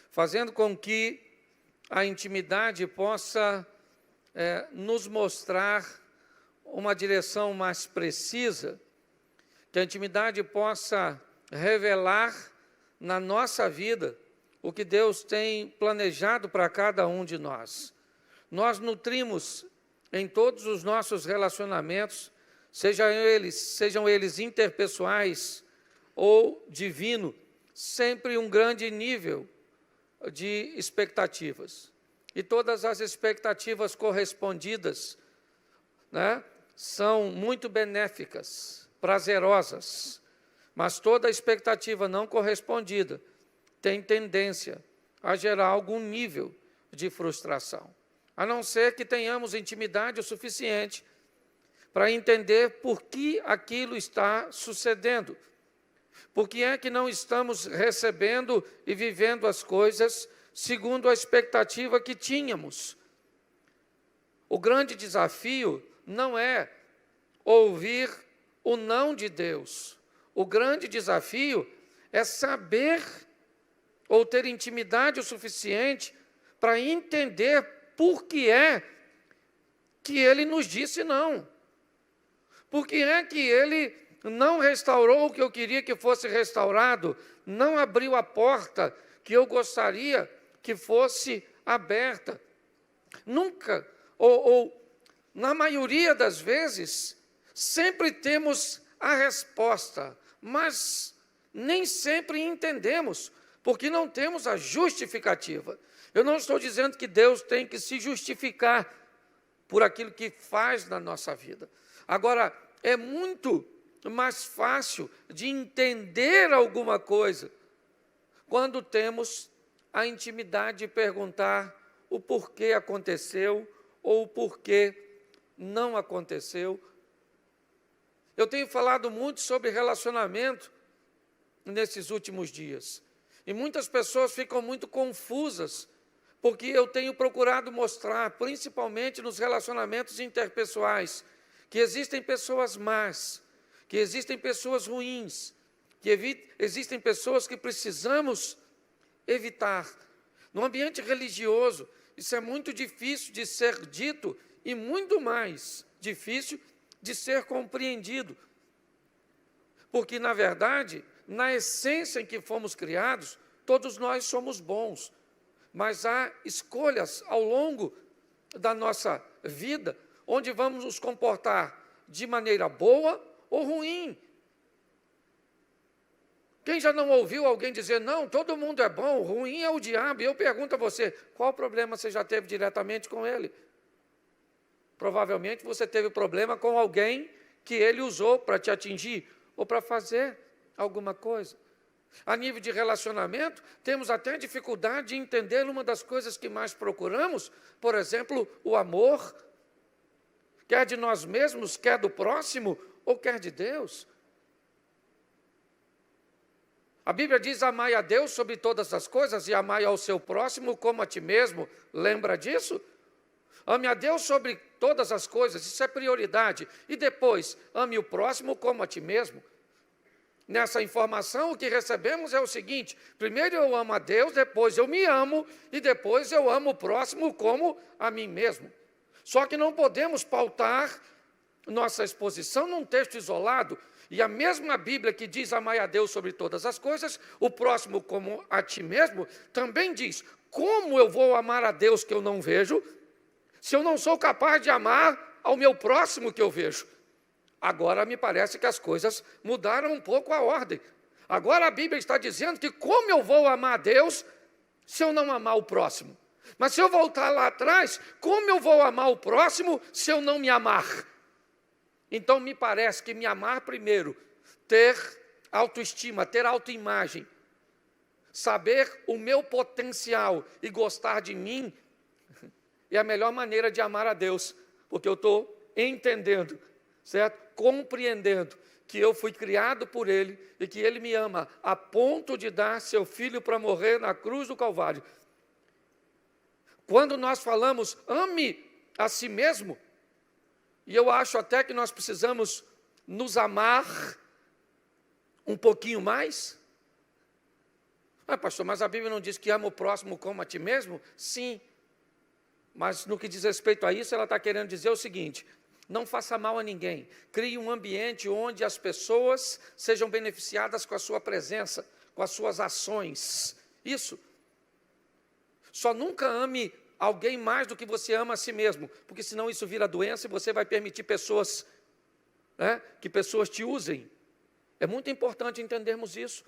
fazendo com que a intimidade possa nos mostrar uma direção mais precisa, que a intimidade possa revelar na nossa vida o que Deus tem planejado para cada um de nós. Nós nutrimos em todos os nossos relacionamentos, sejam eles interpessoais ou divino, sempre um grande nível de expectativas. E todas as expectativas correspondidas, né, são muito benéficas, prazerosas, mas toda expectativa não correspondida tem tendência a gerar algum nível de frustração, a não ser que tenhamos intimidade o suficiente para entender por que aquilo está sucedendo, por que é que não estamos recebendo e vivendo as coisas segundo a expectativa que tínhamos. O grande desafio não é ouvir o não de Deus. O grande desafio é saber ou ter intimidade o suficiente para entender por que é que Ele nos disse não. Por que é que Ele não restaurou o que eu queria que fosse restaurado, não abriu a porta que eu gostaria que fosse aberta. Nunca, ou na maioria das vezes, sempre temos a resposta, mas nem sempre entendemos, porque não temos a justificativa. Eu não estou dizendo que Deus tem que se justificar por aquilo que faz na nossa vida. Agora, é muito mais fácil de entender alguma coisa quando temos a intimidade de perguntar o porquê aconteceu ou o porquê não aconteceu. Eu tenho falado muito sobre relacionamento nesses últimos dias. E muitas pessoas ficam muito confusas, porque eu tenho procurado mostrar, principalmente nos relacionamentos interpessoais, que existem pessoas más, que existem pessoas ruins, que existem pessoas que precisamos evitar. No ambiente religioso, isso é muito difícil de ser dito e muito mais difícil de ser compreendido. Porque, na verdade, na essência em que fomos criados, todos nós somos bons. Mas há escolhas ao longo da nossa vida, onde vamos nos comportar de maneira boa ou ruim. Quem já não ouviu alguém dizer, não, todo mundo é bom, ruim é o diabo? E eu pergunto a você, qual problema você já teve diretamente com ele? Provavelmente você teve problema com alguém que ele usou para te atingir ou para fazer alguma coisa. A nível de relacionamento, temos até dificuldade de entender uma das coisas que mais procuramos, por exemplo, o amor, quer de nós mesmos, quer do próximo, ou quer de Deus. A Bíblia diz, amai a Deus sobre todas as coisas e amai ao seu próximo como a ti mesmo. Lembra disso? Ame a Deus sobre todas as coisas, isso é prioridade. E depois, ame o próximo como a ti mesmo. Nessa informação, o que recebemos é o seguinte, primeiro eu amo a Deus, depois eu me amo, e depois eu amo o próximo como a mim mesmo. Só que não podemos pautar nossa exposição num texto isolado, e a mesma Bíblia que diz amai a Deus sobre todas as coisas, o próximo como a ti mesmo, também diz, como eu vou amar a Deus que eu não vejo, se eu não sou capaz de amar ao meu próximo que eu vejo? Agora me parece que as coisas mudaram um pouco a ordem. Agora a Bíblia está dizendo que como eu vou amar a Deus se eu não amar o próximo? Mas se eu voltar lá atrás, como eu vou amar o próximo se eu não me amar? Então me parece que me amar primeiro, ter autoestima, ter autoimagem, saber o meu potencial e gostar de mim, é a melhor maneira de amar a Deus, porque eu estou entendendo, certo? Compreendendo que eu fui criado por Ele e que Ele me ama a ponto de dar seu Filho para morrer na cruz do Calvário. Quando nós falamos, ame a si mesmo, e eu acho até que nós precisamos nos amar um pouquinho mais, Ah, pastor, mas a Bíblia não diz que ama o próximo como a ti mesmo? Sim, mas no que diz respeito a isso, ela está querendo dizer o seguinte: não faça mal a ninguém, crie um ambiente onde as pessoas sejam beneficiadas com a sua presença, com as suas ações. Isso. Só nunca ame alguém mais do que você ama a si mesmo, porque senão isso vira doença e você vai permitir que pessoas te usem. É muito importante entendermos isso.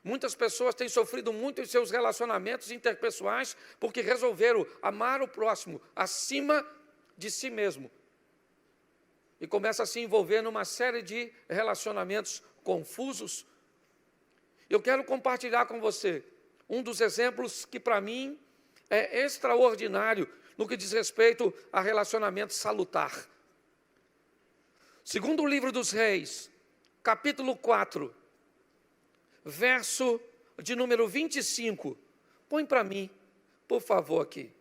Muitas pessoas têm sofrido muito em seus relacionamentos interpessoais porque resolveram amar o próximo acima de si mesmo. E começa a se envolver numa série de relacionamentos confusos. Eu quero compartilhar com você um dos exemplos que para mim é extraordinário no que diz respeito a relacionamento salutar. Segundo o livro dos Reis, capítulo 4, verso de número 25. Põe para mim, por favor, aqui.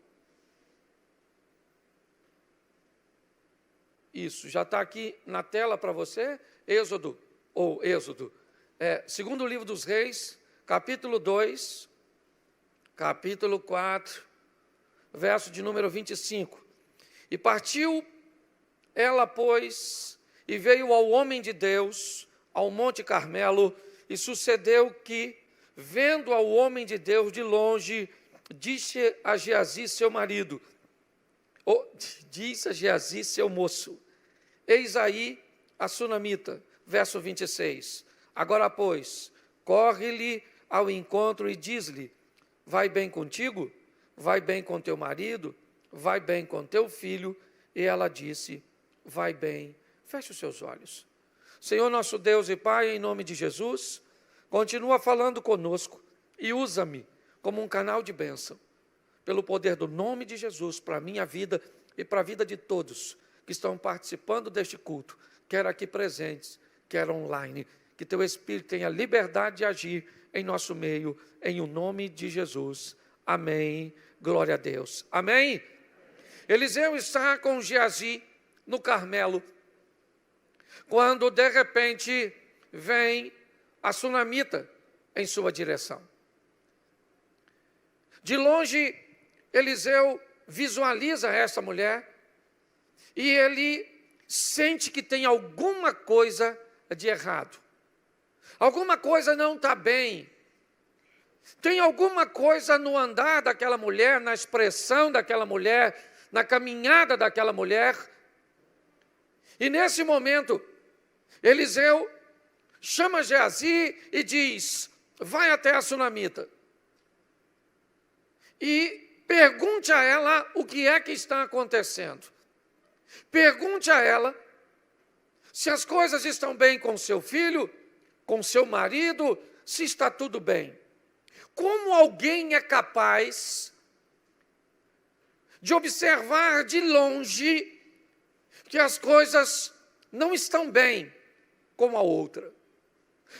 Isso, já está aqui na tela para você? Êxodo. Segundo o livro dos Reis, capítulo 2, capítulo 4, verso de número 25. E partiu ela, pois, e veio ao homem de Deus, ao Monte Carmelo, e sucedeu que, vendo ao homem de Deus de longe, disse a Geazi, seu marido, disse a Geazi, seu moço, eis aí a sunamita, verso 26. Agora, pois, corre-lhe ao encontro e diz-lhe, vai bem contigo? Vai bem com teu marido? Vai bem com teu filho? E ela disse, vai bem. Feche os seus olhos. Senhor nosso Deus e Pai, em nome de Jesus, continua falando conosco e usa-me como um canal de bênção, pelo poder do nome de Jesus, para a minha vida e para a vida de todos que estão participando deste culto, quer aqui presentes, quer online. Que teu Espírito tenha liberdade de agir em nosso meio, em o nome de Jesus. Amém. Glória a Deus. Amém. Eliseu está com Geazi no Carmelo, quando de repente vem a sunamita em sua direção. De longe, Eliseu visualiza essa mulher e ele sente que tem alguma coisa de errado. Alguma coisa não está bem. Tem alguma coisa no andar daquela mulher, na expressão daquela mulher, na caminhada daquela mulher. E nesse momento, Eliseu chama Geazi e diz, vai até a sunamita e pergunte a ela o que é que está acontecendo. Pergunte a ela se as coisas estão bem com seu filho, com seu marido, se está tudo bem. Como alguém é capaz de observar de longe que as coisas não estão bem com a outra?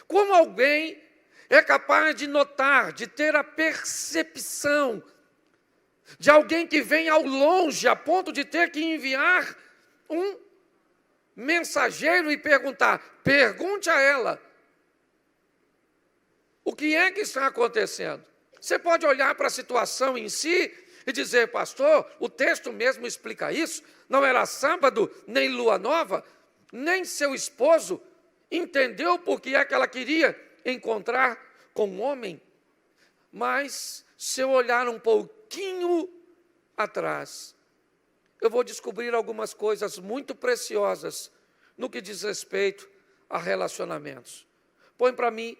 Como alguém é capaz de notar, de ter a percepção de alguém que vem ao longe, a ponto de ter que enviar um mensageiro e perguntar, pergunte a ela, o que é que está acontecendo? Você pode olhar para a situação em si e dizer, pastor, o texto mesmo explica isso, não era sábado, nem lua nova, nem seu esposo entendeu por que é que ela queria encontrar com um homem. Mas, se eu olhar um pouquinho atrás, eu vou descobrir algumas coisas muito preciosas no que diz respeito a relacionamentos. Põe para mim,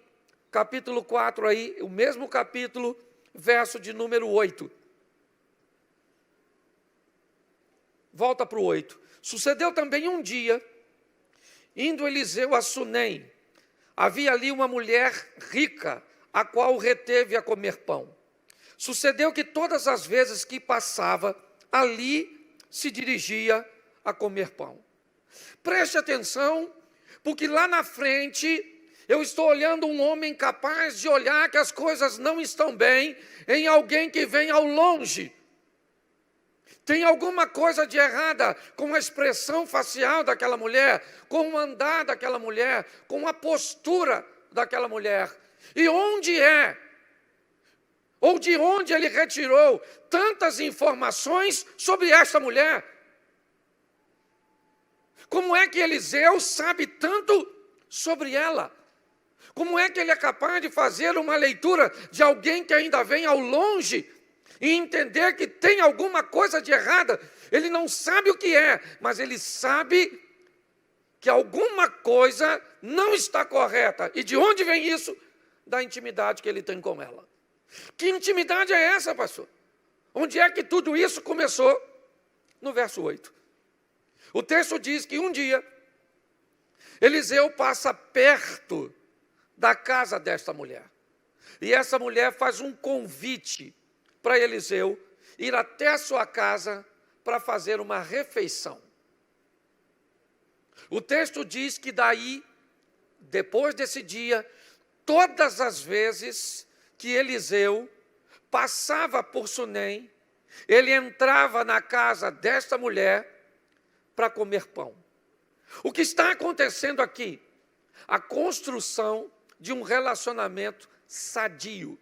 capítulo 4 aí, o mesmo capítulo, verso de número 8. Volta para o 8. Sucedeu também um dia, indo Eliseu a Sunem, havia ali uma mulher rica, a qual reteve a comer pão. Sucedeu que todas as vezes que passava, ali se dirigia a comer pão. Preste atenção, porque lá na frente, eu estou olhando um homem capaz de olhar que as coisas não estão bem em alguém que vem ao longe. Tem alguma coisa de errada com a expressão facial daquela mulher, com o andar daquela mulher, com a postura daquela mulher. E onde é Ou de onde ele retirou tantas informações sobre esta mulher? Como é que Eliseu sabe tanto sobre ela? Como é que ele é capaz de fazer uma leitura de alguém que ainda vem ao longe e entender que tem alguma coisa de errada? Ele não sabe o que é, mas ele sabe que alguma coisa não está correta. E de onde vem isso? Da intimidade que ele tem com ela. Que intimidade é essa, pastor? Onde é que tudo isso começou? No verso 8. O texto diz que um dia, Eliseu passa perto da casa desta mulher. E essa mulher faz um convite para Eliseu ir até a sua casa para fazer uma refeição. O texto diz que daí, depois desse dia, todas as vezes que Eliseu passava por Sunem, ele entrava na casa desta mulher para comer pão. O que está acontecendo aqui? A construção de um relacionamento sadio.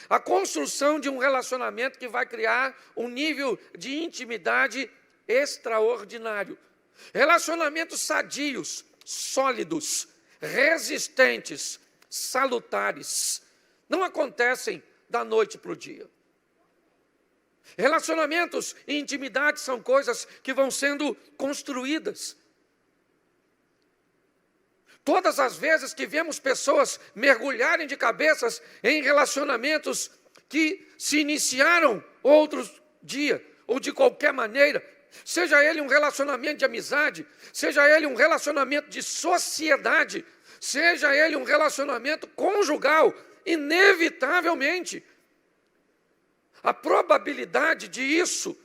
A construção de um relacionamento que vai criar um nível de intimidade extraordinário. Relacionamentos sadios, sólidos, resistentes, salutares, não acontecem da noite para o dia. Relacionamentos e intimidade são coisas que vão sendo construídas. Todas as vezes que vemos pessoas mergulharem de cabeças em relacionamentos que se iniciaram outro dia, ou de qualquer maneira, seja ele um relacionamento de amizade, seja ele um relacionamento de sociedade, seja ele um relacionamento conjugal, inevitavelmente, a probabilidade de isso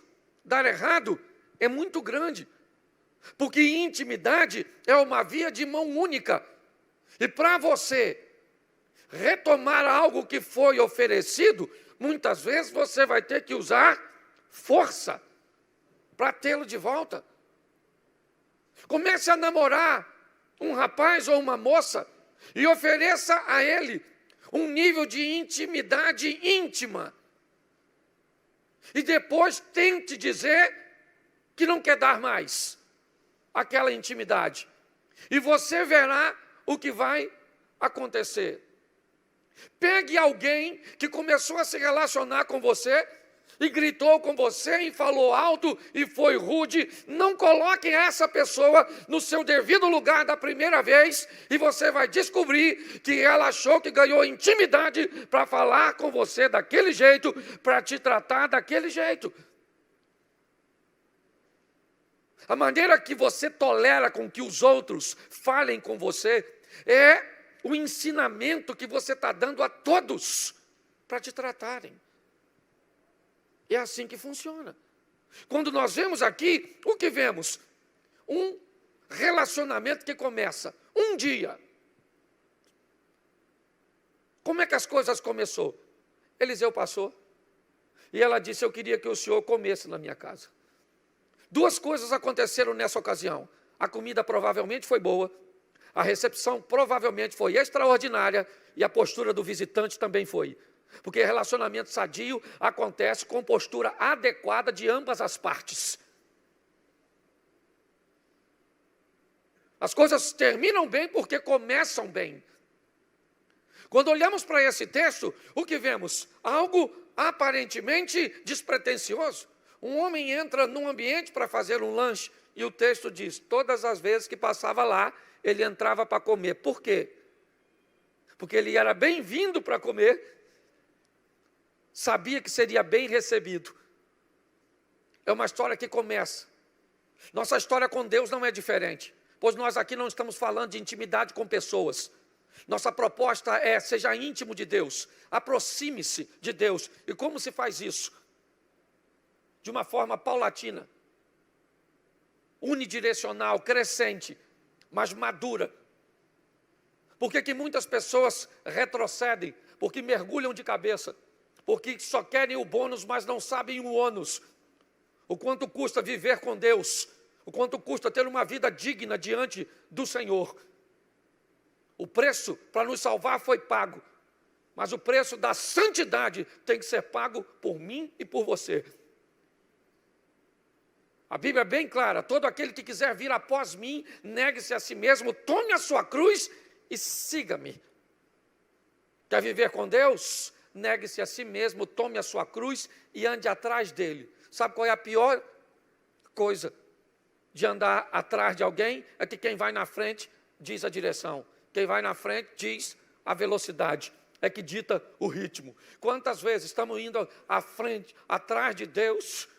dar errado é muito grande. Porque intimidade é uma via de mão única. E para você retomar algo que foi oferecido, muitas vezes você vai ter que usar força para tê-lo de volta. Comece a namorar um rapaz ou uma moça e ofereça a ele um nível de intimidade íntima. E depois tente dizer que não quer dar mais aquela intimidade. E você verá o que vai acontecer. Pegue alguém que começou a se relacionar com você e gritou com você e falou alto e foi rude. Não coloque essa pessoa no seu devido lugar da primeira vez e você vai descobrir que ela achou que ganhou intimidade para falar com você daquele jeito, para te tratar daquele jeito. A maneira que você tolera com que os outros falem com você é o ensinamento que você está dando a todos para te tratarem. É assim que funciona. Quando nós vemos aqui, o que vemos? Um relacionamento que começa um dia. Como é que as coisas começou? Eliseu passou e ela disse: eu queria que o senhor comesse na minha casa. Duas coisas aconteceram nessa ocasião. A comida provavelmente foi boa, a recepção provavelmente foi extraordinária e a postura do visitante também foi. Porque relacionamento sadio acontece com postura adequada de ambas as partes. As coisas terminam bem porque começam bem. Quando olhamos para esse texto, o que vemos? Algo aparentemente despretensioso. Um homem entra num ambiente para fazer um lanche e o texto diz, todas as vezes que passava lá, ele entrava para comer. Por quê? Porque ele era bem-vindo para comer, sabia que seria bem recebido. É uma história que começa. Nossa história com Deus não é diferente, pois nós aqui não estamos falando de intimidade com pessoas. Nossa proposta é, seja íntimo de Deus, aproxime-se de Deus. E como se faz isso? De uma forma paulatina, unidirecional, crescente, mas madura. Por que muitas pessoas retrocedem? Porque mergulham de cabeça, porque só querem o bônus, mas não sabem o ônus. O quanto custa viver com Deus, o quanto custa ter uma vida digna diante do Senhor. O preço para nos salvar foi pago, Mas o preço da santidade tem que ser pago por mim e por você. A Bíblia é bem clara: todo aquele que quiser vir após mim, negue-se a si mesmo, tome a sua cruz e siga-me. Quer viver com Deus? Negue-se a si mesmo, tome a sua cruz e ande atrás dele. Sabe qual é a pior coisa de andar atrás de alguém? É que quem vai na frente diz a direção. Quem vai na frente diz a velocidade. É que dita o ritmo. Quantas vezes estamos indo à frente, atrás de Deus,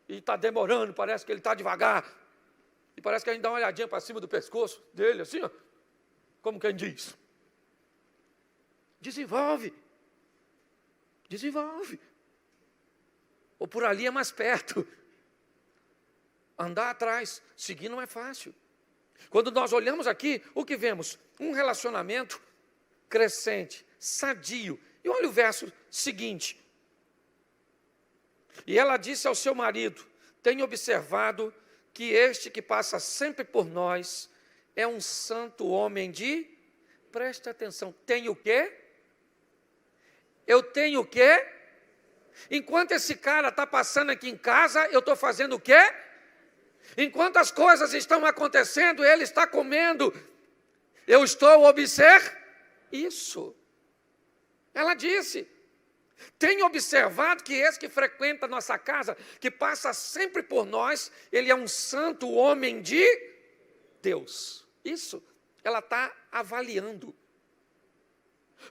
e está demorando, parece que ele está devagar. E parece que a gente dá uma olhadinha para cima do pescoço dele, assim, ó, como quem diz. Desenvolve. Desenvolve. Ou por ali é mais perto. Andar atrás, seguir não é fácil. Quando nós olhamos aqui, o que vemos? Um relacionamento crescente, sadio. E olha o verso seguinte. E ela disse ao seu marido: tenho observado que este que passa sempre por nós é um santo homem de... Presta atenção, tem o quê? Eu tenho o quê? Enquanto esse cara está passando aqui em casa, eu estou fazendo o quê? Enquanto as coisas estão acontecendo, ele está comendo, eu estou observando isso. Ela disse: tenho observado que esse que frequenta a nossa casa, que passa sempre por nós, ele é um santo homem de Deus. Isso, ela está avaliando.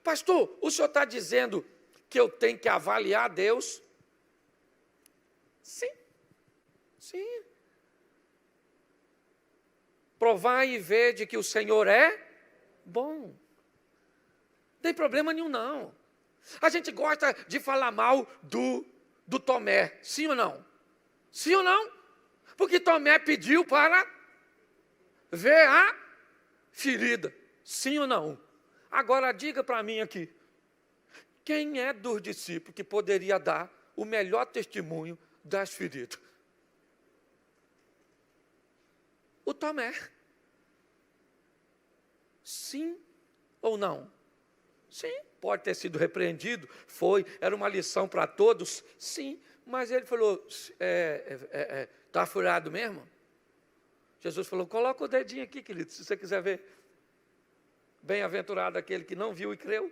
Pastor, o senhor está dizendo que eu tenho que avaliar Deus? Sim, sim. Provai e vede que o Senhor é bom. Não tem problema nenhum, não. A gente gosta de falar mal do Tomé, sim ou não? Sim ou não? Porque Tomé pediu para ver a ferida, sim ou não? Agora diga para mim aqui, quem é dos discípulos que poderia dar o melhor testemunho das feridas? O Tomé. Sim ou não? Sim, pode ter sido repreendido, era uma lição para todos, sim, mas ele falou, está furado mesmo? Jesus falou, coloca o dedinho aqui, querido, se você quiser ver. Bem-aventurado aquele que não viu e creu.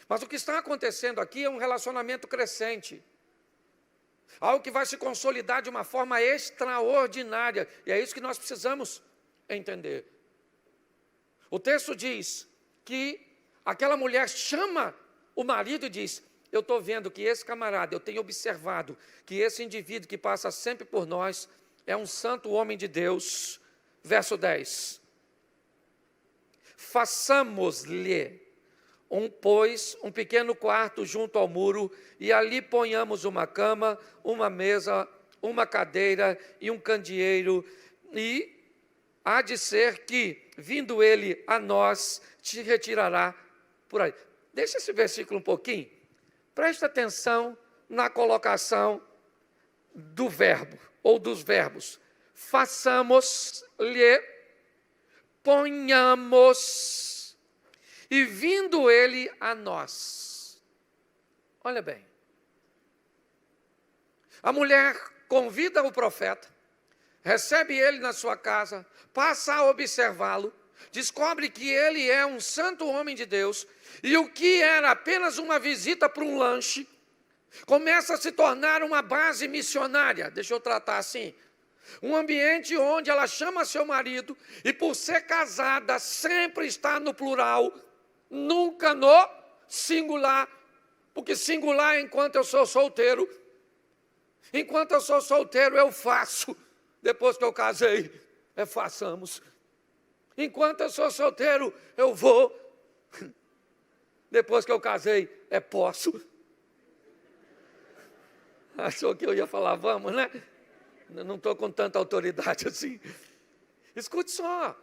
Mas o que está acontecendo aqui é um relacionamento crescente. Algo que vai se consolidar de uma forma extraordinária. E é isso que nós precisamos entender. O texto diz que aquela mulher chama o marido e diz, eu estou vendo que esse camarada, eu tenho observado que esse indivíduo que passa sempre por nós é um santo homem de Deus. Verso 10. Façamos-lhe um pequeno quarto junto ao muro, e ali ponhamos uma cama, uma mesa, uma cadeira e um candeeiro, e há de ser que, vindo ele a nós, te retirará por aí. Deixa esse versículo um pouquinho. Presta atenção na colocação do verbo, ou dos verbos. Façamos-lhe, ponhamos, e vindo ele a nós. Olha bem. A mulher convida o profeta, recebe ele na sua casa, passa a observá-lo, descobre que ele é um santo homem de Deus, e o que era apenas uma visita para um lanche, começa a se tornar uma base missionária, deixa eu tratar assim, um ambiente onde ela chama seu marido, e por ser casada, sempre está no plural, nunca no singular, porque singular é enquanto eu sou solteiro, enquanto eu sou solteiro eu faço, depois que eu casei, façamos. Enquanto eu sou solteiro, eu vou. Depois que eu casei, posso. Achou que eu ia falar, vamos, né? Não estou com tanta autoridade assim. Escute só.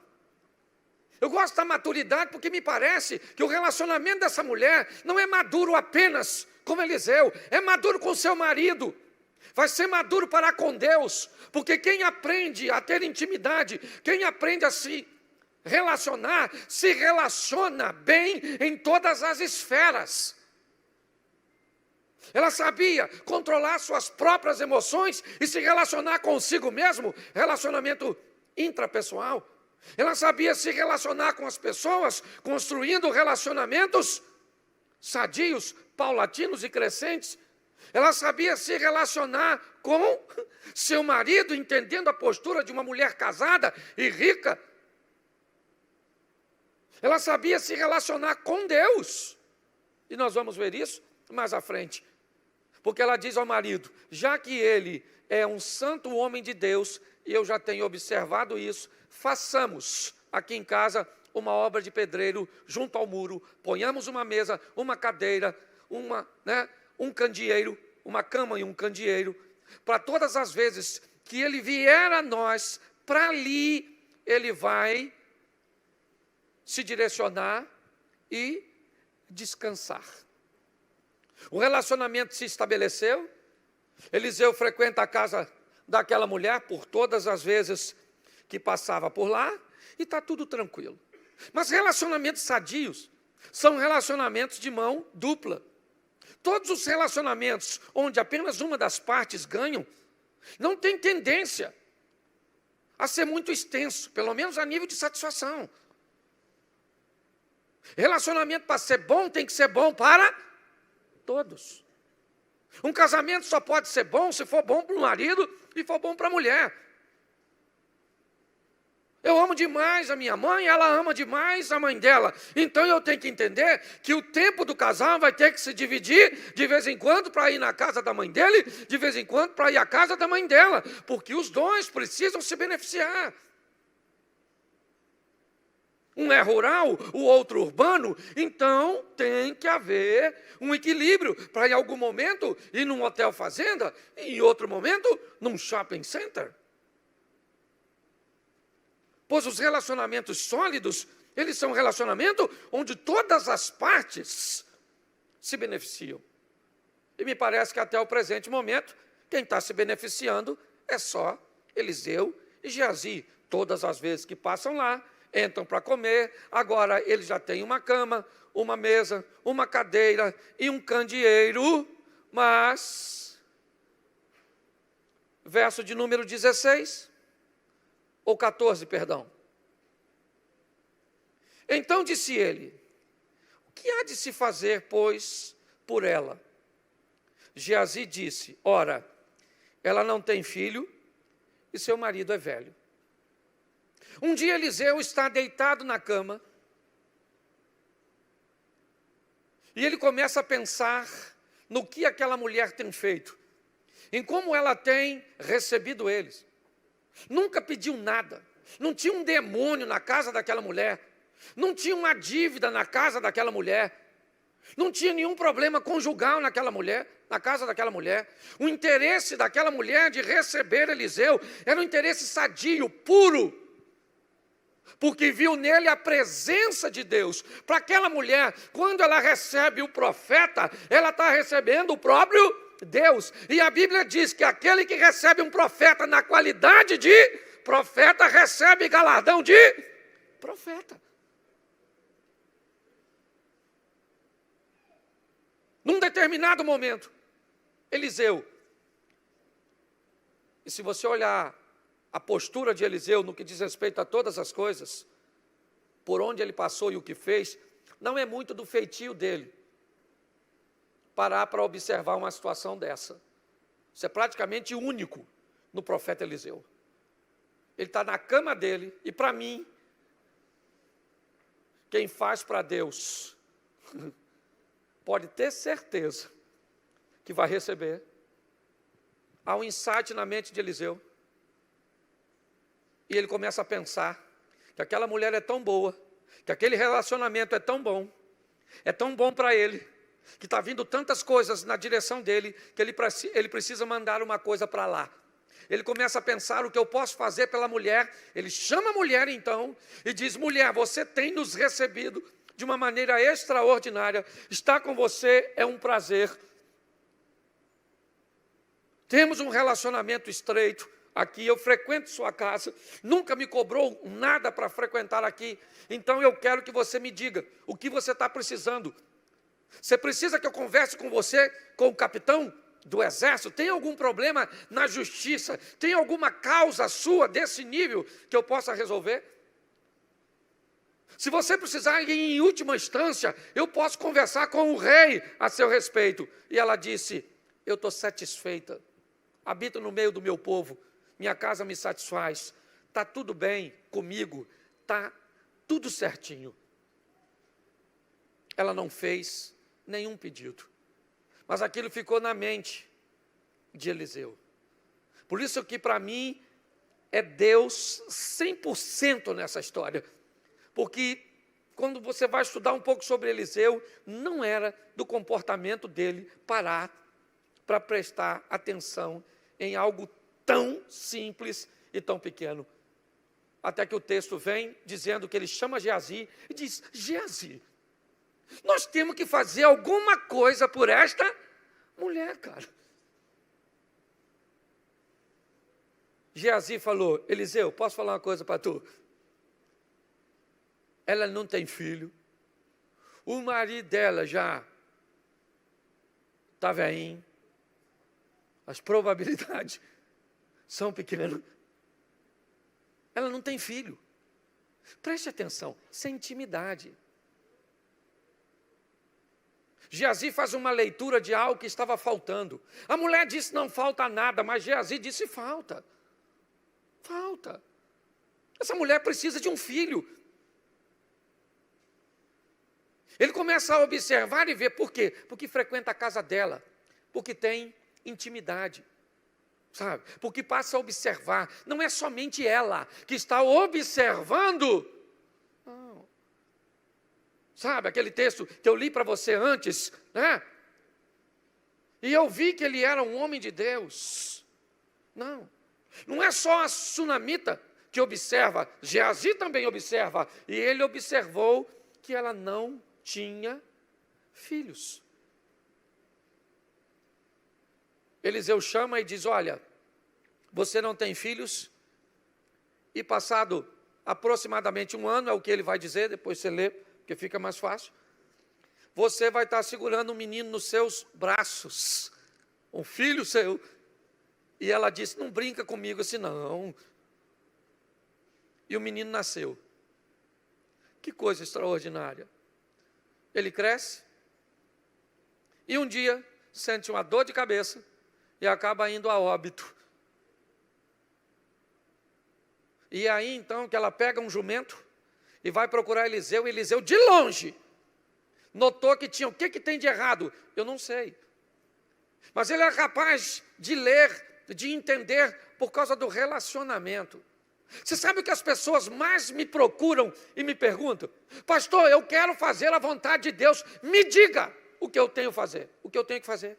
Eu gosto da maturidade porque me parece que o relacionamento dessa mulher não é maduro apenas como Eliseu, é maduro com seu marido. Vai ser maduro para com Deus, porque quem aprende a ter intimidade, quem aprende a se se relaciona bem em todas as esferas. Ela sabia controlar suas próprias emoções e se relacionar consigo mesmo, relacionamento intrapessoal. Ela sabia se relacionar com as pessoas, construindo relacionamentos sadios, paulatinos e crescentes. Ela sabia se relacionar com seu marido, entendendo a postura de uma mulher casada e rica. Ela sabia se relacionar com Deus. E nós vamos ver isso mais à frente. Porque ela diz ao marido, já que ele é um santo homem de Deus, e eu já tenho observado isso, façamos aqui em casa uma obra de junto ao muro, ponhamos uma mesa, uma cadeira, um candeeiro, uma cama e um candeeiro, para todas as vezes que ele vier a nós, para ali ele vai se direcionar e descansar. O relacionamento se estabeleceu. Eliseu frequenta a casa daquela mulher por todas as vezes que passava por lá, e está tudo tranquilo. Mas relacionamentos sadios são relacionamentos de mão dupla. Todos os relacionamentos onde apenas uma das partes ganham, não tem tendência a ser muito extenso, pelo menos a nível de satisfação. Relacionamento, para ser bom, tem que ser bom para todos. Um casamento só pode ser bom se for bom para o marido e for bom para a mulher. Eu amo demais a minha mãe, ela ama demais a mãe dela. Então eu tenho que entender que o tempo do casal vai ter que se dividir de vez em quando para ir na casa da mãe dele, de vez em quando para ir à casa da mãe dela, porque os dois precisam se beneficiar. Um é rural, o outro urbano, então tem que haver um equilíbrio para em algum momento ir num hotel fazenda e em outro momento num shopping center. Pois os relacionamentos sólidos, eles são relacionamentos onde todas as partes se beneficiam. E me parece que até o presente momento, quem está se beneficiando é só Eliseu e Geazi. Todas as vezes que passam lá, entram para comer, agora eles já têm uma cama, uma mesa, uma cadeira e um candeeiro, mas, verso de número 16, ou 14, perdão. Então disse ele, o que há de se fazer, pois, por ela? Geazi disse, ora, ela não tem filho e seu marido é velho. Um dia Eliseu está deitado na cama e ele começa a pensar no que aquela mulher tem feito, em como ela tem recebido eles. Nunca pediu nada, não tinha um demônio na casa daquela mulher, não tinha uma dívida na casa daquela mulher, não tinha nenhum problema conjugal naquela mulher, na casa daquela mulher. O interesse daquela mulher de receber Eliseu era um interesse sadio, puro, porque viu nele a presença de Deus. Para aquela mulher, quando ela recebe o profeta, ela está recebendo o próprio Deus. E a Bíblia diz que aquele que recebe um profeta na qualidade de profeta, recebe galardão de profeta. Num determinado momento, Eliseu, e se você olhar a postura de Eliseu no que diz respeito a todas as coisas, por onde ele passou e o que fez, não é muito do feitio dele parar para observar uma situação dessa. Isso é praticamente único no profeta Eliseu. Ele está na cama dele, e para mim, quem faz para Deus pode ter certeza que vai receber. Há um insight na mente de Eliseu. E ele começa a pensar que aquela mulher é tão boa, que aquele relacionamento é tão bom para ele, que está vindo tantas coisas na direção dele, que ele precisa mandar uma coisa para lá. Ele começa a pensar o que eu posso fazer pela mulher. Ele chama a mulher então e diz, mulher, você tem nos recebido de uma maneira extraordinária, estar com você é um prazer. Temos um relacionamento estreito, aqui, eu frequento sua casa, nunca me cobrou nada para frequentar aqui, então eu quero que você me diga o que você está precisando. Você precisa que eu converse com você, com o capitão do exército? Tem algum problema na justiça? Tem alguma causa sua desse nível que eu possa resolver? Se você precisar ir em última instância, eu posso conversar com o rei a seu respeito. E ela disse: eu estou satisfeita, habito no meio do meu povo, minha casa me satisfaz, está tudo bem comigo, está tudo certinho. Ela não fez nenhum pedido, mas aquilo ficou na mente de Eliseu. Por isso que para mim é Deus 100% nessa história, porque quando você vai estudar um pouco sobre Eliseu, não era do comportamento dele parar para prestar atenção em algo tão simples e tão pequeno. Até que o texto vem dizendo que ele chama Geazi e diz: Geazi, nós temos que fazer alguma coisa por esta mulher, cara. Geazi falou: Eliseu, posso falar uma coisa para tu? Ela não tem filho, o marido dela já está velhinho, as probabilidades são pequenas. Ela não tem filho. Preste atenção, isso é intimidade. Geazi faz uma leitura de algo que estava faltando. A mulher disse: não falta nada, mas Geazi disse: falta. Falta. Essa mulher precisa de um filho. Ele começa a observar e ver por quê? Porque frequenta a casa dela, porque tem intimidade, sabe? Porque passa a observar. Não é somente ela que está observando. Não. Sabe aquele texto que eu li para você antes, né? E eu vi que ele era um homem de Deus. Não é só a sunamita que observa, Geazi também observa. E ele observou que ela não tinha filhos. Eliseu chama e diz: olha, você não tem filhos? E passado aproximadamente 1 ano, é o que ele vai dizer, depois você lê, porque fica mais fácil. Você vai estar segurando um menino nos seus braços, um filho seu. E ela disse: não brinca comigo assim não. E o menino nasceu. Que coisa extraordinária. Ele cresce e um dia sente uma dor de cabeça e acaba indo a óbito. E aí então que ela pega um jumento e vai procurar Eliseu, e Eliseu de longe notou que tinha, o que tem de errado? Eu não sei. Mas ele é capaz de ler, de entender por causa do relacionamento. Você sabe o que as pessoas mais me procuram e me perguntam? Pastor, eu quero fazer a vontade de Deus, me diga o que eu tenho que fazer. O que eu tenho que fazer?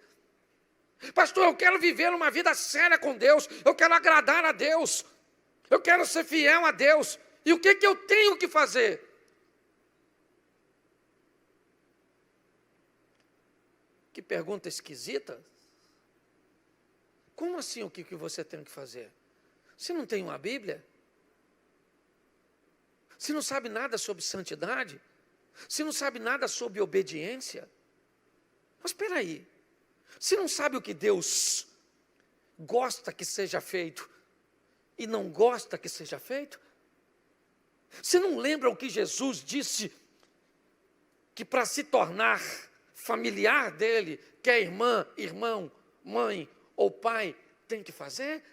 Pastor, eu quero viver uma vida séria com Deus, eu quero agradar a Deus, eu quero ser fiel a Deus. E o que eu tenho que fazer? Que pergunta esquisita. Como assim o que você tem que fazer? Você não tem uma Bíblia? Você não sabe nada sobre santidade? Você não sabe nada sobre obediência? Mas espera aí, você não sabe o que Deus gosta que seja feito e não gosta que seja feito? Você não lembra o que Jesus disse? Que para se tornar familiar dele, quer irmã, irmão, mãe ou pai, tem que fazer?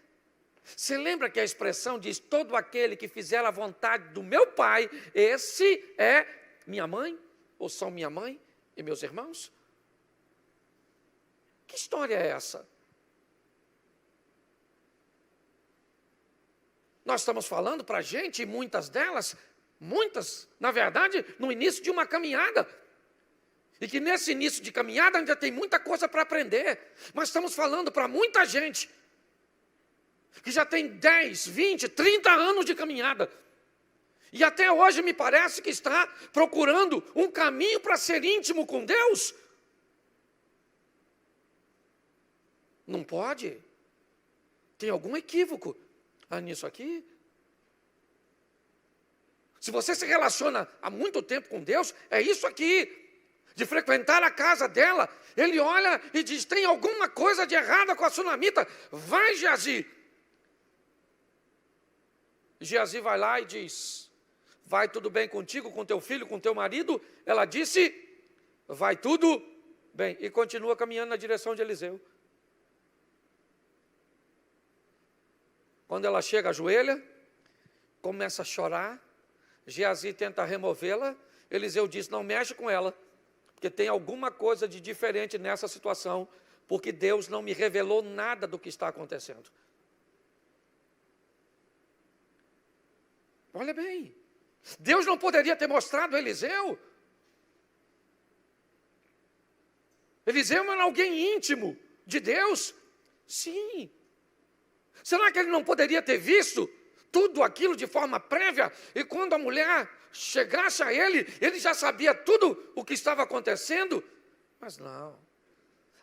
Você lembra que a expressão diz: todo aquele que fizer a vontade do meu pai, esse é minha mãe, ou são minha mãe e meus irmãos? Que história é essa? Nós estamos falando para a gente, e muitas, na verdade, no início de uma caminhada. E que nesse início de caminhada ainda tem muita coisa para aprender. Mas estamos falando para muita gente que já tem 10, 20, 30 anos de caminhada. E até hoje me parece que está procurando um caminho para ser íntimo com Deus. Não pode. Tem algum equívoco nisso aqui. Se você se relaciona há muito tempo com Deus, é isso aqui. De frequentar a casa dela, ele olha e diz, tem alguma coisa de errada com a sunamita, vai Geazi. Geazi vai lá e diz, vai tudo bem contigo, com teu filho, com teu marido? Ela disse, vai tudo bem, e continua caminhando na direção de Eliseu. Quando ela chega, ajoelha, começa a chorar, Geazi tenta removê-la, Eliseu diz, não mexe com ela, porque tem alguma coisa de diferente nessa situação, porque Deus não me revelou nada do que está acontecendo. Olha bem, Deus não poderia ter mostrado a Eliseu? Eliseu era alguém íntimo de Deus? Sim. Será que ele não poderia ter visto tudo aquilo de forma prévia? E quando a mulher chegasse a ele, ele já sabia tudo o que estava acontecendo? Mas não.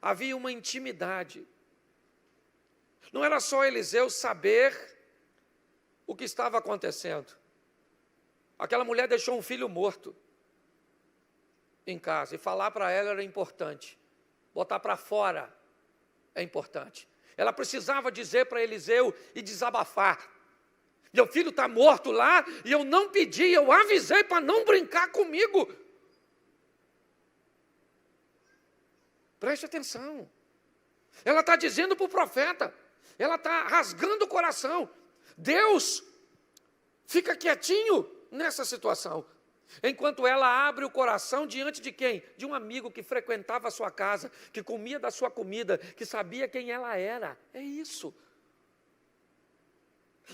Havia uma intimidade. Não era só Eliseu saber o que estava acontecendo. Aquela mulher deixou um filho morto em casa, e falar para ela era importante. Botar para fora é importante. Ela precisava dizer para Eliseu e desabafar. Meu filho está morto lá, e eu não pedi, eu avisei para não brincar comigo. Preste atenção. Ela está dizendo para o profeta, ela está rasgando o coração. Deus fica quietinho nessa situação, enquanto ela abre o coração diante de quem? De um amigo que frequentava a sua casa, que comia da sua comida, que sabia quem ela era. É isso.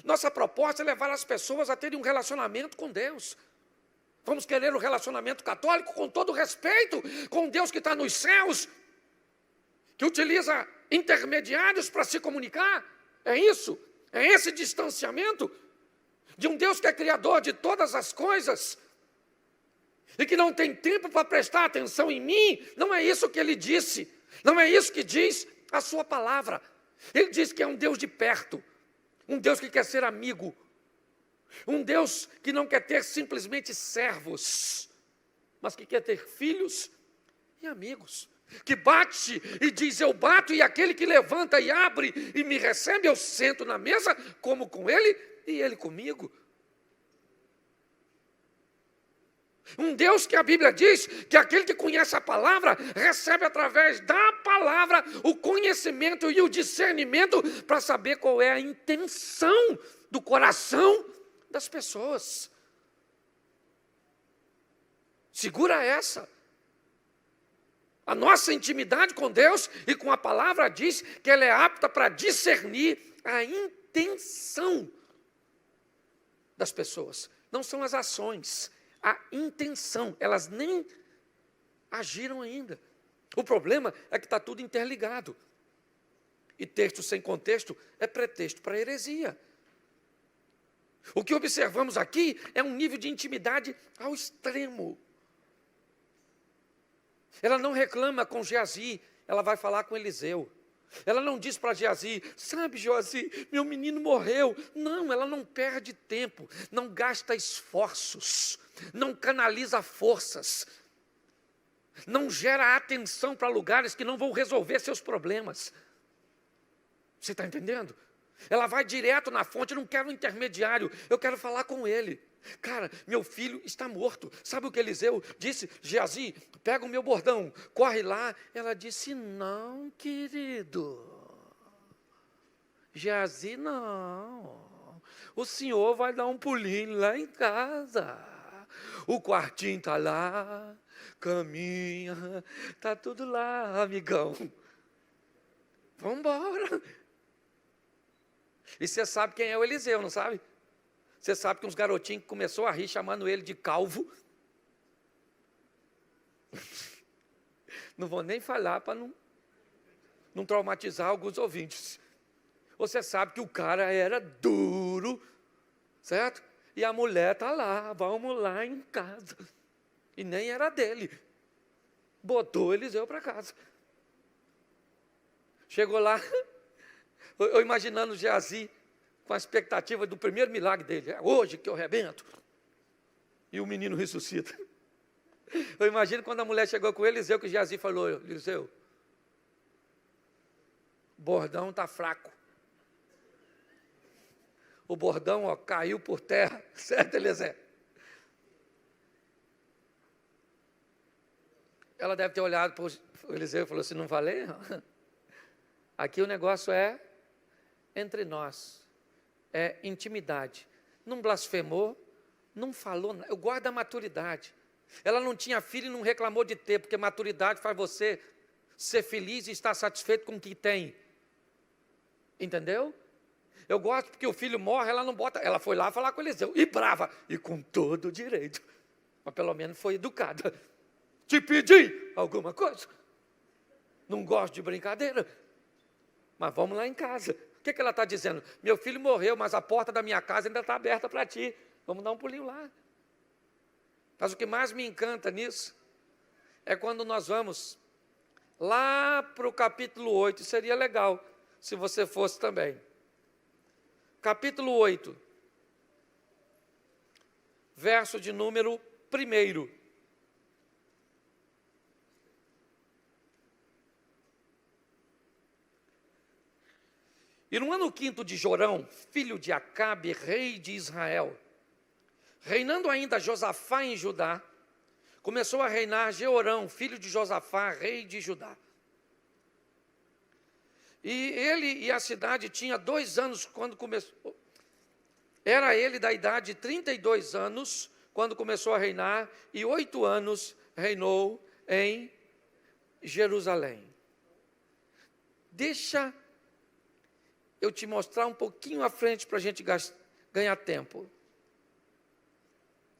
Nossa proposta é levar as pessoas a terem um relacionamento com Deus. Vamos querer um relacionamento católico com todo respeito, com Deus que está nos céus, que utiliza intermediários para se comunicar? É isso? É esse distanciamento de um Deus que é criador de todas as coisas e que não tem tempo para prestar atenção em mim? Não é isso que ele disse, não é isso que diz a sua palavra. Ele diz que é um Deus de perto, um Deus que quer ser amigo, um Deus que não quer ter simplesmente servos, mas que quer ter filhos e amigos, que bate e diz, eu bato, e aquele que levanta e abre e me recebe, eu sento na mesa, como com ele e ele comigo. Um Deus que a Bíblia diz que aquele que conhece a palavra recebe através da palavra o conhecimento e o discernimento para saber qual é a intenção do coração das pessoas. Segura essa. A nossa intimidade com Deus e com a palavra diz que ela é apta para discernir a intenção das pessoas. Não são as ações, a intenção. Elas nem agiram ainda. O problema é que está tudo interligado. E texto sem contexto é pretexto para heresia. O que observamos aqui é um nível de intimidade ao extremo. Ela não reclama com Geazi, ela vai falar com Eliseu. Ela não diz para Geazi, sabe, Geazi, meu menino morreu. Não, ela não perde tempo, não gasta esforços, não canaliza forças, não gera atenção para lugares que não vão resolver seus problemas. Você está entendendo? Ela vai direto na fonte, eu não quero um intermediário, eu quero falar com ele. Cara, meu filho está morto. Sabe o que Eliseu disse? Geazi, pega o meu bordão, corre lá. Ela disse, não, querido. Geazi, não. O senhor vai dar um pulinho lá em casa. O quartinho está lá, caminha, está tudo lá, amigão. Vamos embora. E você sabe quem é o Eliseu, não sabe? Você sabe que uns garotinhos que começou a rir chamando ele de calvo. Não vou nem falar para não traumatizar alguns ouvintes. Você sabe que o cara era duro, certo? E a mulher está lá, vamos lá em casa. E nem era dele. Botou Eliseu para casa. Chegou lá, eu imaginando Geazi com a expectativa do primeiro milagre dele. É hoje que eu arrebento. E o menino ressuscita. Eu imagino quando a mulher chegou com Eliseu, que Geazi falou: Eliseu, o bordão está fraco. O bordão, ó, caiu por terra. Certo, Eliseu? Ela deve ter olhado para o Eliseu e falou assim: não falei? Aqui o negócio é entre nós. É intimidade. Não blasfemou, não falou nada. Eu guardo a maturidade. Ela não tinha filho e não reclamou de ter, porque maturidade faz você ser feliz e estar satisfeito com o que tem. Entendeu? Eu gosto porque o filho morre, ela não bota. Ela foi lá falar com Eliseu, e brava, e com todo o direito. Mas pelo menos foi educada. Te pedi alguma coisa? Não gosto de brincadeira. Mas vamos lá em casa. O que ela está dizendo? Meu filho morreu, mas a porta da minha casa ainda está aberta para ti. Vamos dar um pulinho lá. Mas o que mais me encanta nisso é quando nós vamos lá para o capítulo 8. Seria legal se você fosse também. Capítulo 8, verso de número 1. E no ano 5º de Jorão, filho de Acabe, rei de Israel, reinando ainda Josafá em Judá, começou a reinar Jeorão, filho de Josafá, rei de Judá. E ele e a cidade tinha 2 anos quando começou. Era ele da idade de 32 anos quando começou a reinar, e 8 anos reinou em Jerusalém. Deixa eu te mostrar um pouquinho à frente para a gente ganhar tempo.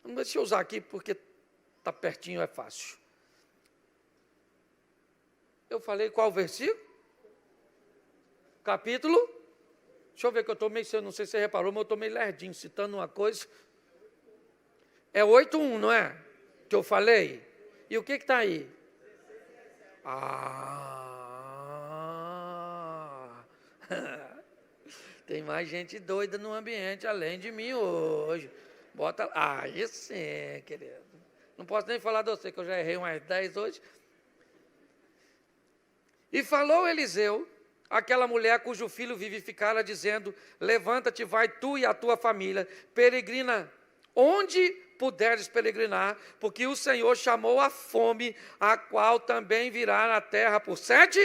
Deixa eu usar aqui porque está pertinho, é fácil. Eu falei qual versículo? Capítulo? Deixa eu ver que eu estou meio, não sei se você reparou, mas eu estou meio lerdinho, citando uma coisa. É 8:1, não é? Que eu falei? E o que está aí? Tem mais gente doida no ambiente além de mim hoje. Bota. Aí sim, querido. Não posso nem falar de você, que eu já errei umas 10 hoje. E falou Eliseu, aquela mulher cujo filho vivificara, dizendo: levanta-te, vai tu e a tua família, peregrina onde puderes peregrinar, porque o Senhor chamou a fome, a qual também virá na terra por 7.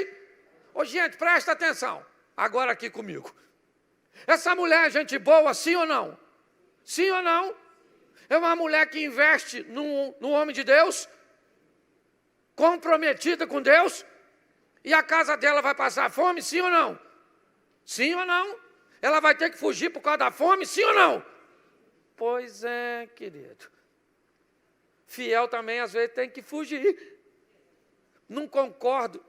Ô, gente, presta atenção, agora aqui comigo. Essa mulher é gente boa, sim ou não? Sim ou não? É uma mulher que investe no homem de Deus, comprometida com Deus, e a casa dela vai passar fome, sim ou não? Sim ou não? Ela vai ter que fugir por causa da fome, sim ou não? Pois é, querido. Fiel também, às vezes, tem que fugir. Não concordo.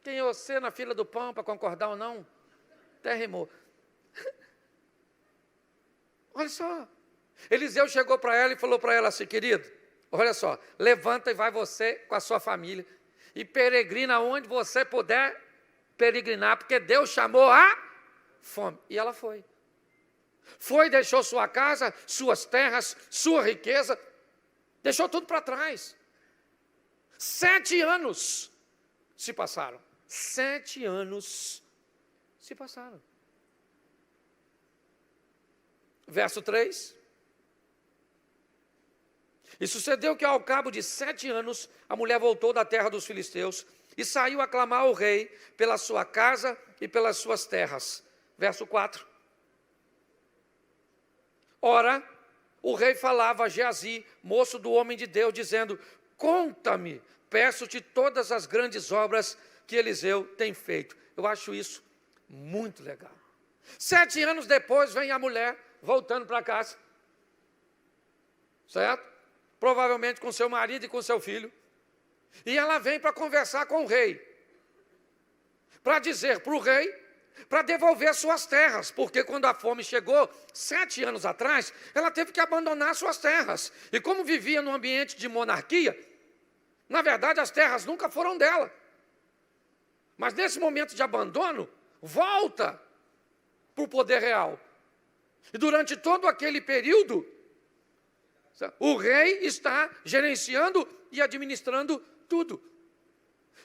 Tem você na fila do pão para concordar ou não? Até rimou. Olha só. Eliseu chegou para ela e falou para ela assim: querido, olha só, levanta e vai você com a sua família e peregrina onde você puder peregrinar, porque Deus chamou a fome. E ela foi. Foi, deixou sua casa, suas terras, sua riqueza, deixou tudo para trás. 7 anos se passaram. 7 anos se passaram. Verso 3. E sucedeu que ao cabo de 7 anos, a mulher voltou da terra dos filisteus e saiu a clamar ao rei pela sua casa e pelas suas terras. Verso 4. Ora, o rei falava a Geazi, moço do homem de Deus, dizendo: conta-me, peço-te todas as grandes obras que Eliseu tem feito. Eu acho isso muito legal. 7 anos depois vem a mulher voltando para casa, certo? Provavelmente com seu marido e com seu filho. E ela vem para conversar com o rei, para dizer para o rei, para devolver suas terras, porque quando a fome chegou, 7 anos atrás, ela teve que abandonar suas terras. E como vivia num ambiente de monarquia, na verdade as terras nunca foram dela. Mas nesse momento de abandono, volta para o poder real. E durante todo aquele período, o rei está gerenciando e administrando tudo.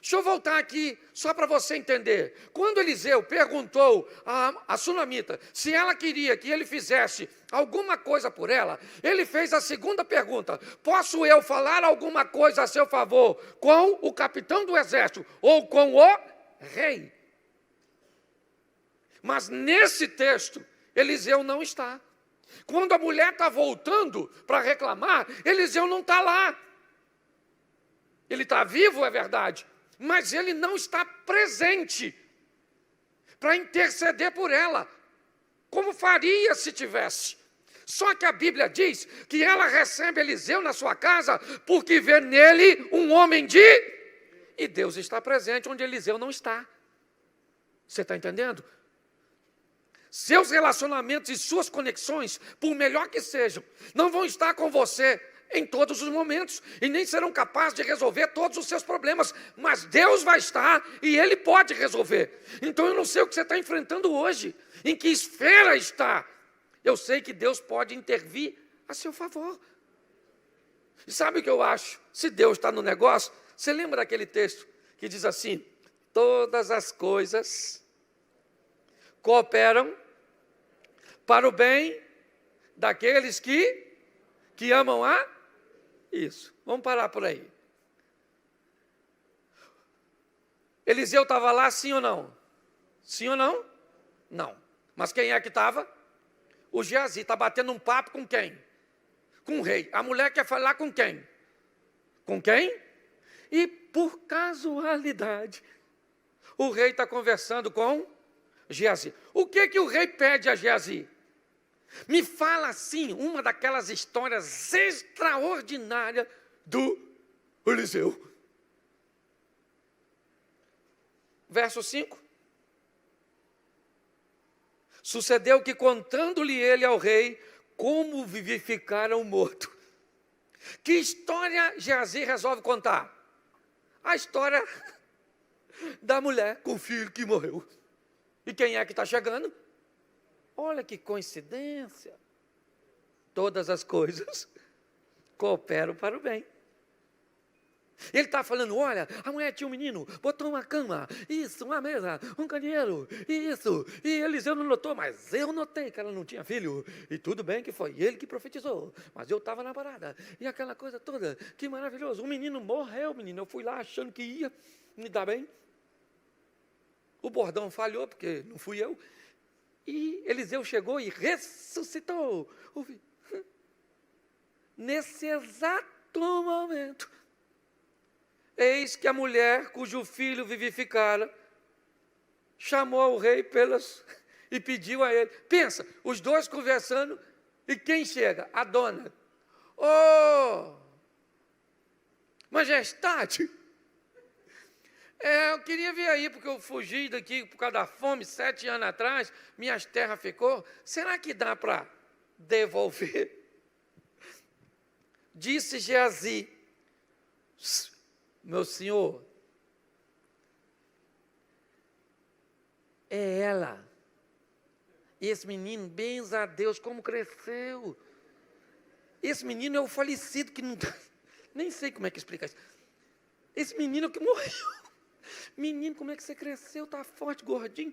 Deixa eu voltar aqui, só para você entender. Quando Eliseu perguntou a sunamita se ela queria que ele fizesse alguma coisa por ela, ele fez a segunda pergunta: posso eu falar alguma coisa a seu favor com o capitão do exército ou com o rei? Mas nesse texto, Eliseu não está. Quando a mulher está voltando para reclamar, Eliseu não está lá. Ele está vivo, é verdade, mas ele não está presente para interceder por ela, como faria se tivesse. Só que a Bíblia diz que ela recebe Eliseu na sua casa porque vê nele um homem de... E Deus está presente onde Eliseu não está. Você está entendendo? Seus relacionamentos e suas conexões, por melhor que sejam, não vão estar com você em todos os momentos e nem serão capazes de resolver todos os seus problemas, mas Deus vai estar e Ele pode resolver. Então eu não sei o que você está enfrentando hoje, em que esfera está. Eu sei que Deus pode intervir a seu favor. E sabe o que eu acho? Se Deus está no negócio, você lembra daquele texto que diz assim: todas as coisas cooperam para o bem daqueles que amam a... Isso, vamos parar por aí. Eliseu estava lá, sim ou não? Sim ou não? Não. Mas quem é que estava? O Geazi. Está batendo um papo com quem? Com o rei. A mulher quer falar com quem? Com quem? E por casualidade, o rei está conversando com Geazi. O que o rei pede a Geazi? Me fala assim, uma daquelas histórias extraordinárias do Eliseu. Verso 5. Sucedeu que, contando-lhe ele ao rei como vivificaram o morto. Que história Geazi resolve contar? A história da mulher com o filho que morreu. E quem é que está chegando? Olha que coincidência. Todas as coisas cooperam para o bem. Ele está falando: olha, a mulher tinha um menino, botou uma cama, isso, uma mesa, um candeeiro, isso. E Eliseu não notou, mas eu notei que ela não tinha filho. E tudo bem que foi ele que profetizou, mas eu estava na parada. E aquela coisa toda, que maravilhoso. O menino morreu, menino. Eu fui lá achando que ia me dar bem. O bordão falhou, porque não fui eu. E Eliseu chegou e ressuscitou. Nesse exato momento, eis que a mulher cujo filho vivificara chamou o rei e pediu a ele. Pensa, os dois conversando, e quem chega? A dona. Oh, majestade, eu queria vir aí, porque eu fugi daqui por causa da fome, 7 anos atrás, minhas terras ficou. Será que dá para devolver? Disse Geazi: meu senhor, é ela. Esse menino, bens a Deus, como cresceu. Esse menino é o falecido que não... Nem sei como é que explica isso. Esse menino que morreu. Menino, como é que você cresceu? Está forte, gordinho.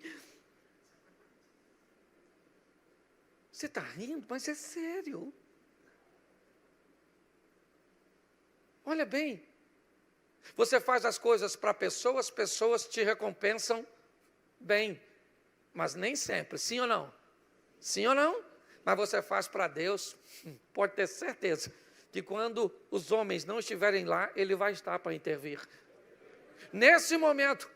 Você está rindo, mas é sério. Olha bem. Você faz as coisas para pessoas, pessoas te recompensam bem. Mas nem sempre, sim ou não? Sim ou não? Mas você faz para Deus, pode ter certeza que quando os homens não estiverem lá, Ele vai estar para intervir. Nesse momento,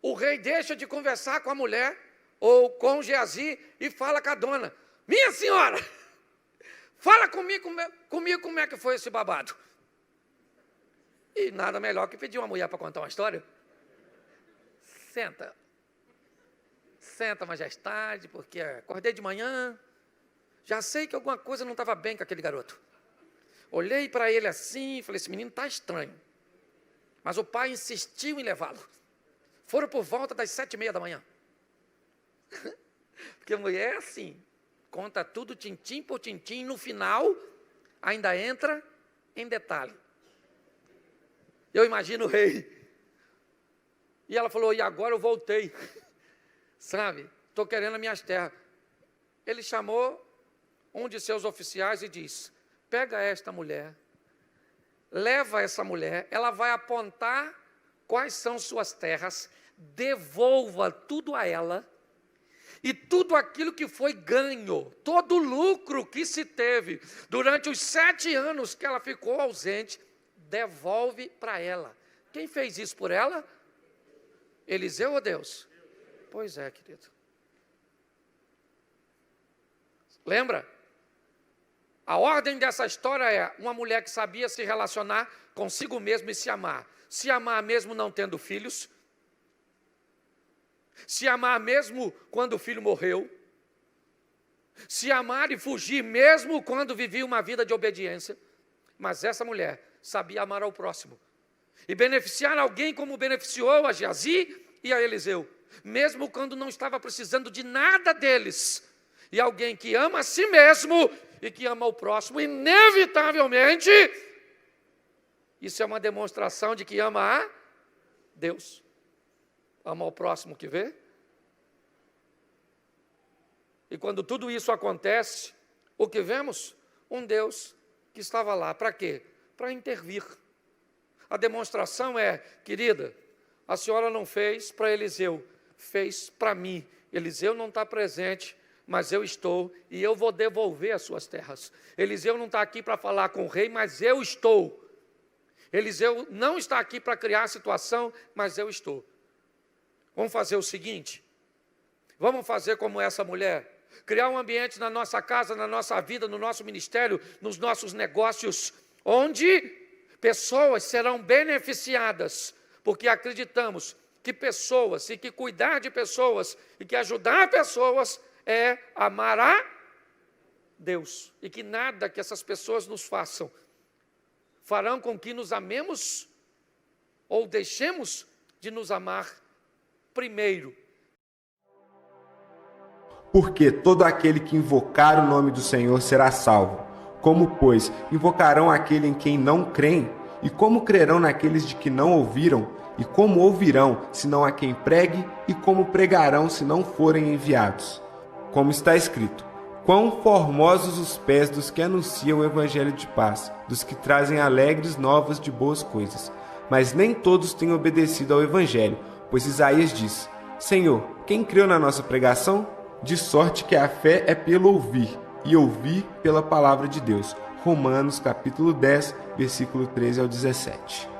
o rei deixa de conversar com a mulher ou com Geazi e fala com a dona: minha senhora, fala comigo como é que foi esse babado. E nada melhor que pedir uma mulher para contar uma história. Senta. Senta, majestade, porque acordei de manhã, já sei que alguma coisa não estava bem com aquele garoto. Olhei para ele assim e falei: esse menino está estranho. Mas o pai insistiu em levá-lo. Foram por volta das 7:30 da manhã. Porque mulher é assim, conta tudo tintim por tintim, no final ainda entra em detalhe. Eu imagino o rei. E ela falou, e agora eu voltei, sabe, estou querendo as minhas terras. Ele chamou um de seus oficiais e disse, pega esta mulher, leva essa mulher, ela vai apontar quais são suas terras, devolva tudo a ela, e tudo aquilo que foi ganho, todo o lucro que se teve durante os 7 anos que ela ficou ausente, devolve para ela. Quem fez isso por ela? Eliseu ou Deus? Pois é, querido. Lembra? A ordem dessa história é uma mulher que sabia se relacionar consigo mesma e se amar. Se amar mesmo não tendo filhos. Se amar mesmo quando o filho morreu. Se amar e fugir mesmo quando vivia uma vida de obediência. Mas essa mulher sabia amar ao próximo. E beneficiar alguém como beneficiou a Geazi e a Eliseu. Mesmo quando não estava precisando de nada deles. E alguém que ama a si mesmo e que ama o próximo, inevitavelmente, isso é uma demonstração de que ama a Deus. Ama o próximo que vê. E quando tudo isso acontece, o que vemos? Um Deus que estava lá. Para quê? Para intervir. A demonstração é, querida, a senhora não fez para Eliseu, fez para mim. Eliseu não está presente, mas eu estou, e eu vou devolver as suas terras. Eliseu não está aqui para falar com o rei, mas eu estou. Eliseu não está aqui para criar a situação, mas eu estou. Vamos fazer o seguinte, vamos fazer como essa mulher, criar um ambiente na nossa casa, na nossa vida, no nosso ministério, nos nossos negócios, onde pessoas serão beneficiadas, porque acreditamos que pessoas, e que cuidar de pessoas, e que ajudar pessoas, é amar a Deus. E que nada que essas pessoas nos façam, farão com que nos amemos, ou deixemos de nos amar primeiro. Porque todo aquele que invocar o nome do Senhor será salvo. Como, pois, invocarão aquele em quem não creem? E como crerão naqueles de que não ouviram? E como ouvirão, senão a quem pregue? E como pregarão, se não forem enviados? Como está escrito, quão formosos os pés dos que anunciam o evangelho de paz, dos que trazem alegres novas de boas coisas. Mas nem todos têm obedecido ao evangelho, pois Isaías diz, Senhor, quem creu na nossa pregação? De sorte que a fé é pelo ouvir, e ouvir pela palavra de Deus. Romanos capítulo 10, versículo 13 ao 17.